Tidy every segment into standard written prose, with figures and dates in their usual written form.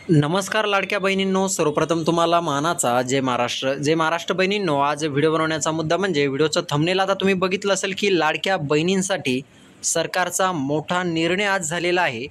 नमस्कार लाडक्या बहिणींनो, सर्वप्रथम तुम्हाला मानाचा जय महाराष्ट्र बहिणींनो. आज व्हिडिओ बनवण्याचा मुद्दा म्हणजे व्हिडिओचं थंबनेल आता तुम्ही बघितलं असेल की लाडक्या बहिणींसाठी सरकारचा मोठा निर्णय आज झालेला आहे.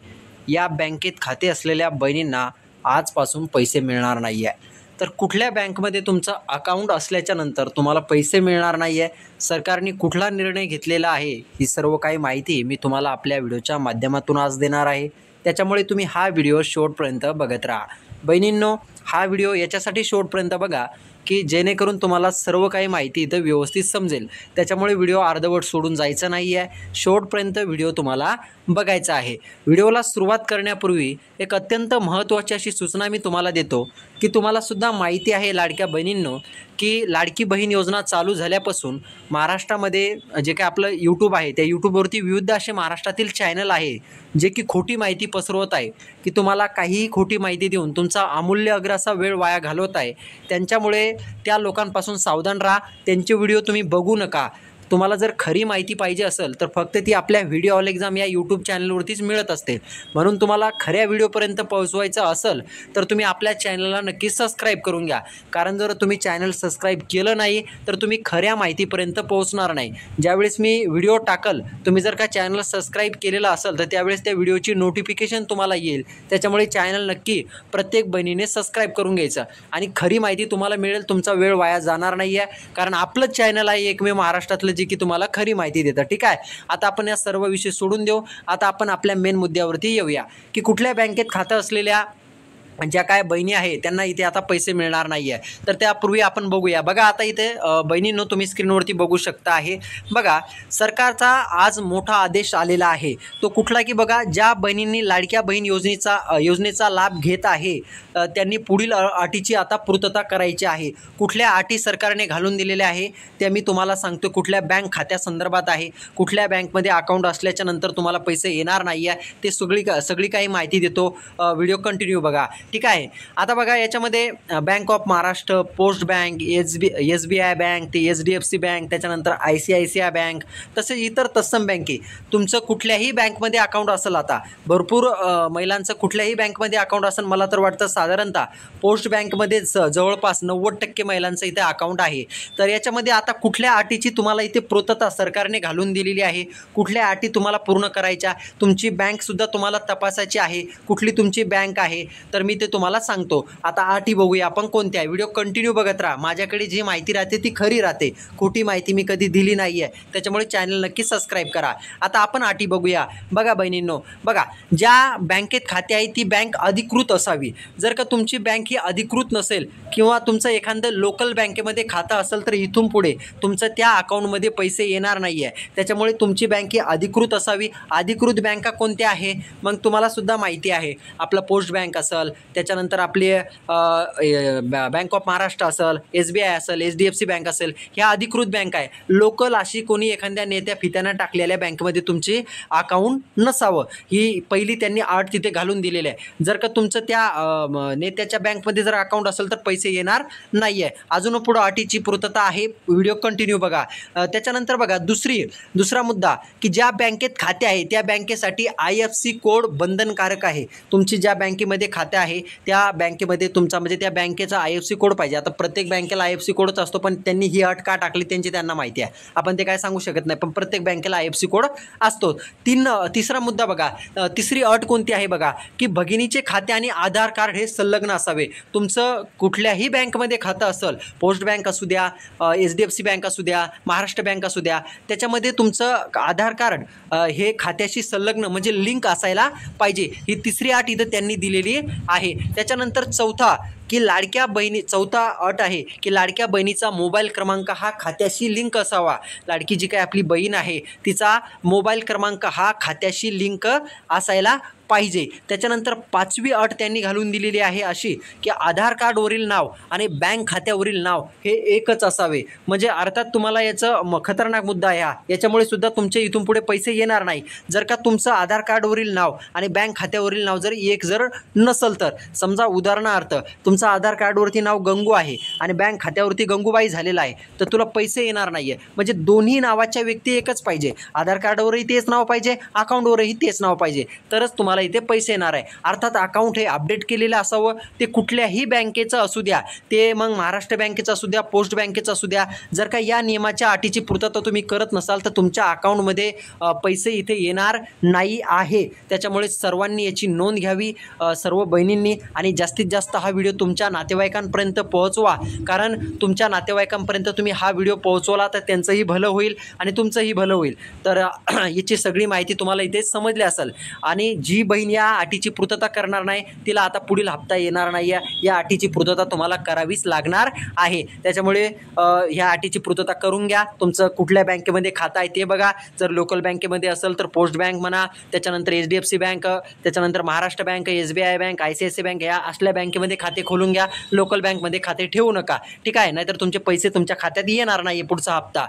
या बँकेत खाते असलेल्या बहिणींना आजपासून पैसे मिळणार नाही आहे. तर कुठल्या बँकमध्ये तुमचं अकाउंट असल्याच्या नंतर तुम्हाला पैसे मिळणार नाही आहे, सरकारने कुठला निर्णय घेतलेला आहे, ही सर्व काही माहिती मी तुम्हाला आपल्या व्हिडिओच्या माध्यमातून आज देणार आहे. त्याच्यामुळे तुम्ही हा व्हिडिओ शेवटपर्यंत बघत राहा. बहिणींनो, हा व्हिडिओ याच्यासाठी शेवटपर्यंत बघा की जेणेकरून तुम्हाला सर्व काही माहिती इथं व्यवस्थित समजेल. त्याच्यामुळे व्हिडिओ अर्धवट सोडून जायचं नाही आहे, शेवटपर्यंत व्हिडिओ तुम्हाला बघायचा आहे. व्हिडिओला सुरुवात करण्यापूर्वी एक अत्यंत महत्त्वाची अशी सूचना मी तुम्हाला देतो की तुम्हालासुद्धा माहिती आहे लाडक्या बहिणींनो की लाडकी बहीण योजना चालू झाल्यापासून महाराष्ट्रामध्ये जे काय आपलं यूट्यूब आहे त्या यूट्यूबवरती विविध असे महाराष्ट्रातील चॅनल आहे जे की खोटी माहिती पसरवत आहे, की तुम्हाला काहीही खोटी माहिती देऊन तुमचा अमूल्य असा वेळ वाया घालवत आहे. त्यांच्यामुळे त्या लोकांपासून सावधान राहा, त्यांचे व्हिडिओ तुम्ही बघू नका. तुम्हाला जर खरी माहिती पाहिजे असेल तर फक्त ती आपल्या व्हिडिओ ऑल एक्झाम या यूट्यूब चॅनलवरतीच मिळत असते. म्हणून तुम्हाला खऱ्या व्हिडिओपर्यंत पोहोचवायचं असेल तर तुम्ही आपल्या चॅनलला नक्कीच सबस्क्राईब करून घ्या. कारण जर तुम्ही चॅनल सबस्क्राईब केलं नाही तर तुम्ही खऱ्या माहितीपर्यंत पोहोचणार नाही. ज्यावेळेस मी व्हिडिओ टाकल, तुम्ही जर का चॅनल सबस्क्राईब केलेलं असेल तर त्यावेळेस त्या व्हिडिओची नोटिफिकेशन तुम्हाला येईल. त्याच्यामुळे चॅनल नक्की प्रत्येक बहिणीने सबस्क्राईब करून घ्यायचं आणि खरी माहिती तुम्हाला मिळेल. तुमचा वेळ वाया जाणार नाही आहे, कारण आपलं चॅनल आहे एकमेव महाराष्ट्रातलं की तुम्हाला खरी माहिती देतं. ठीक आहे, आता आपण या सर्व विषय सोडून देऊ. आता आपण आपल्या मेन मुद्द्यावरती येऊया की कुठल्या बँकेत खातं असलेल्या ज्या काय बहिणी आहे त्यांना इथे आता पैसे मिळणार नाही आहे. तर त्यापूर्वी आपण बघूया. बघा आता इथे बहिणींनो, तुम्ही स्क्रीनवरती बघू शकता आहे. बघा, सरकारचा आज मोठा आदेश आलेला आहे. तो कुठला की बघा, ज्या बहिणींनी लाडक्या बहीण योजनेचा लाभ घेत आहे त्यांनी पुढील अटीची आता पूर्तता करायची आहे. कुठल्या अटी सरकारने घालून दिलेल्या आहे त्या मी तुम्हाला सांगतो. कुठल्या बँक खात्यासंदर्भात आहे, कुठल्या बँकमध्ये अकाउंट असल्याच्या नंतर तुम्हाला पैसे येणार नाही आहे, ते सगळी काही माहिती देतो. व्हिडिओ कंटिन्यू बघा. ठीक आहे, आता बघा याच्यामध्ये bank of Maharashtra, post bank, SBI bank, ते HDFC बँक, त्याच्यानंतर ICICI बँक, तसेच इतर तत्सम बँके. तुमचं कुठल्याही बँकमध्ये अकाउंट असेल, आता भरपूर महिलांचं कुठल्याही बँकमध्ये अकाउंट असेल. मला तर वाटतं साधारणतः पोस्ट बँकमध्ये जवळपास 90% महिलांचं इथे अकाउंट आहे. तर याच्यामध्ये आता कुठल्या अटीची तुम्हाला इथे पूर्तता सरकारने घालून दिलेली आहे, कुठल्या अटी तुम्हाला पूर्ण करायच्या, तुमची बँकसुद्धा तुम्हाला तपासायची आहे, कुठली तुमची बँक आहे. तर मी ते तुम्हाला सांगतो. आता अटी बघूया आपण कोणत्या. व्हिडिओ कंटिन्यू बघत राहा. माझ्याकडे जी माहिती राहते ती खरी राहते, खोटी माहिती मी कधी दिली नाही आहे. त्याच्यामुळे चॅनल नक्की सबस्क्राईब करा. आता आपण अटी बघूया. बघा बहिणींनो, बघा, ज्या बँकेत खाते आहे ती बँक अधिकृत असावी. जर का तुमची बँक ही अधिकृत नसेल किंवा तुमचं एखादं लोकल बँकेमध्ये खातं असेल तर इथून पुढे तुमचं त्या अकाउंटमध्ये पैसे येणार नाही आहे. त्याच्यामुळे तुमची बँक ही अधिकृत असावी. अधिकृत बँका कोणत्या आहे मग तुम्हाला सुद्धा माहिती आहे. आपलं पोस्ट बँक असेल, त्याच्यानंतर आपली बँक ऑफ महाराष्ट्र असेल, SBI असेल, HDFC बँक असेल, ह्या अधिकृत बँक आहे. लोकल अशी कोणी एखाद्या नेत्या फित्यानं टाकलेल्या बँकेमध्ये तुमचे अकाउंट नसावं, ही पहिली त्यांनी अट तिथे घालून दिलेली आहे. जर का तुमचं त्या नेत्याच्या बँकमध्ये जर अकाउंट असेल तर पैसे येणार नाही आहे. अजून पुढं अटीची पूर्तता आहे. व्हिडिओ कंटिन्यू बघा. त्याच्यानंतर बघा दुसरा मुद्दा की ज्या बँकेत खाते आहे त्या बँकेसाठी IFSC कोड बंधनकारक आहे. तुमची ज्या बँकेमध्ये खाते आहे त्या बँकेमध्ये तुमचा म्हणजे त्या बँकेचा IFSC कोड पाहिजे. आता प्रत्येक बँकेला IFSC कोडच असतो, पण त्यांनी ही अट का टाकली त्यांना माहिती आहे. आपण ते काय सांगू शकत नाही, पण प्रत्येक बँकेला IFSC कोड असतो. तिसरा मुद्दा बघा, तिसरी अट कोणती आहे बघा, की भगिनीचे खाते आणि आधार कार्ड हे संलग्न असावे. तुमचं कुठल्याही बँकमध्ये खातं असेल, पोस्ट बँक असू द्या, HDFC बँक असू द्या, महाराष्ट्र बँक असू द्या, त्याच्यामध्ये तुमचं आधार कार्ड हे खात्याशी संलग्न म्हणजे लिंक असायला पाहिजे. ही तिसरी अट इथं त्यांनी दिलेली आहे. त्याच्यानंतर चौथा अट आहे की लाडक्या बहिणीचा मोबाईल क्रमांक हा खात्याशी लिंक असावा. लाडकी जी काय आपली बहीण आहे तिचा मोबाईल क्रमांक हा खात्याशी लिंक असायला पाहिजे. त्याच्यानंतर पाचवी अट त्यांनी घालून दिलेली आहे अशी की आधार कार्डवरील नाव आणि बँक खात्यावरील नाव हे एकच असावे. म्हणजे अर्थात तुम्हाला याचं खतरनाक मुद्दा आहे हा. याच्यामुळे सुद्धा तुमचे इथून पुढे पैसे येणार नाही. जर का तुमचं आधार कार्डवरील नाव आणि बँक खात्यावरील नाव जर एक नसेल तर, समजा उदाहरणार्थ तुमचं तुमचं आधार कार्डवरती नाव गंगू आहे आणि बँक खात्यावरती गंगूबाई झालेलं आहे, तर तुला पैसे येणार नाही आहे. म्हणजे दोन्ही नावाच्या व्यक्ती एकच पाहिजे, आधार कार्डवरही तेच नाव पाहिजे, अकाउंटवरही तेच नाव पाहिजे, तरच तुम्हाला इथे पैसे येणार आहे. अर्थात अकाउंट हे अपडेट केलेलं असावं, ते कुठल्याही बँकेचं असू द्या, ते मग महाराष्ट्र बँकेचं असू द्या, पोस्ट बँकेचं असू द्या. जर का या नियमाच्या अटीची पूर्तता तुम्ही करत नसाल तर तुमच्या अकाउंटमध्ये पैसे इथे येणार नाही आहे. त्याच्यामुळे सर्वांनी याची नोंद घ्यावी, सर्व बहिणींनी, आणि जास्तीत जास्त हा व्हिडिओ तुमच्या नातेवाईकांपर्यंत पोहोचवा. कारण तुमच्या नातेवाईकांपर्यंत तुम्ही हा व्हिडिओ पोहोचवला तर त्यांचंही भलं होईल आणि तुमचंही भलं होईल. तर याची सगळी माहिती तुम्हाला इथे समजली असेल. आणि जी बहीण या अटीची पूर्तता करणार नाही तिला आता पुढील हप्ता येणार नाही आहे. या अटीची पूर्तता तुम्हाला करावीच लागणार आहे. त्याच्यामुळे ह्या अटीची पूर्तता करून घ्या. तुमचं कुठल्या बँकेमध्ये खातं आहे ते बघा. जर लोकल बँकेमध्ये असेल तर पोस्ट बँक म्हणा, त्याच्यानंतर HDFC बँक, त्याच्यानंतर Maharashtra bank, SBI bank, ICICI bank, या असल्या बँकेमध्ये खाते खोलून घ्या. लोकल बँकमध्ये खाते ठेवू नका, ठीक आहे. नाहीतर तुमचे पैसे तुमच्या खात्यात येणार नाही पुढचा हप्ता.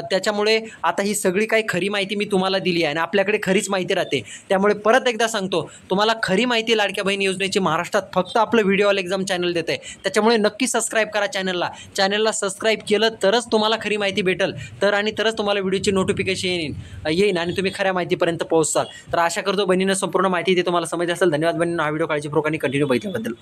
त्याच्यामुळे आता ही सगळी काही खरी माहिती मी तुम्हाला दिली आहे आणि आपल्याकडे खरीच माहिती राहते. त्यामुळे परत एकदा सांगतो, तुम्हाला खरी माहिती लाडक्या बहीण योजनेची महाराष्ट्रात फक्त आपलं व्हिडिओ ऑल एक्झाम चॅनल देतं आहे. त्याच्यामुळे नक्की सबस्क्राईब करा चॅनलला सबस्क्राईब केलं तरच तुम्हाला खरी माहिती भेटेल, तरच तुम्हाला व्हिडिओची नोटिफिकेशन येईल आणि तुम्ही खऱ्या माहितीपर्यंत पोहोचाल. तर आशा करतो बहिणीनं संपूर्ण माहिती ते तुम्हाला समजली असेल. धन्यवाद बहिणींनो, हा व्हिडिओ काळजीपूर्वक आणि कंटिन्यू बघितल्याबद्दल.